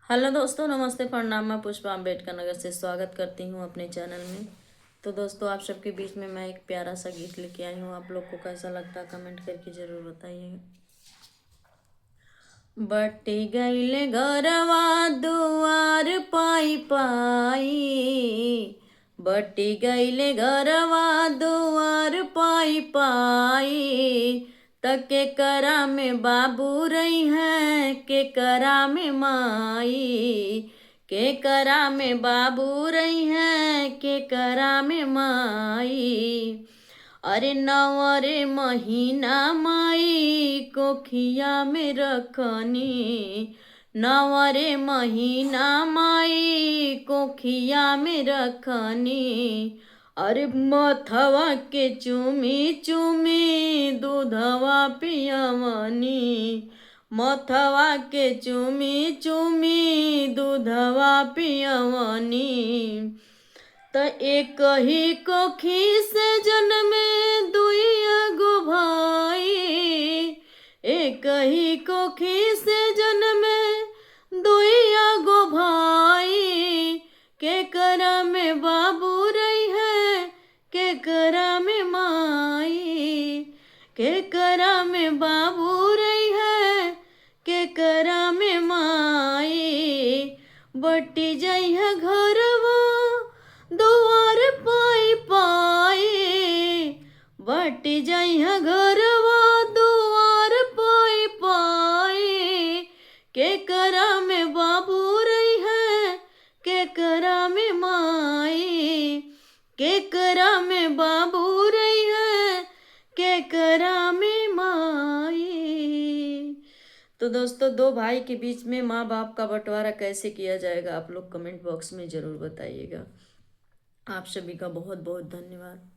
Hello दोस्तों, नमस्ते, प्रणाम। मैं पुष्पा अम्बेडकर नगर से स्वागत करती हूँ अपने चैनल में। तो दोस्तों, आप सबके बीच में मैं एक प्यारा सा गीत लेके आई हूँ। आप लोग को कैसा लगता है कमेंट करके ज़रूर बताइएगा। बटी गईले घरवा दुआर पाई पाई, बटी गईले घरवा दुआर पाई पाई। तके करा में बाबू रही हैं, के करा में माई, के करा में बाबू रही हैं, के करा में माई। अरे नवरे महीना माई कोखिया में रखनी, नवरे महीना माई कोखिया में रखनी। अरे मथवा के चूमी चूमी दूधवा पियवनी, मथवा के चूमी चूमी दूधवा पियवनी। त एक ही कोखी से जन्मे दुइया गो भाई, एक ही कोखी से जन्मे दुइया गो भाई। के करा में बाबू रही है, के करा में माई, के करा में बाबू रही है, के करा में माई। बटी जाई है घरवा दुआर पाई पाई, बटी जाई है घरवा दुआर पाई पाई। के करा में बाबू रही है, के करा में माई, के करा में बाबू रही है, के करा में माई। तो दोस्तों, दो भाई के बीच में माँ बाप का बंटवारा कैसे किया जाएगा, आप लोग कमेंट बॉक्स में ज़रूर बताइएगा। आप सभी का बहुत बहुत धन्यवाद।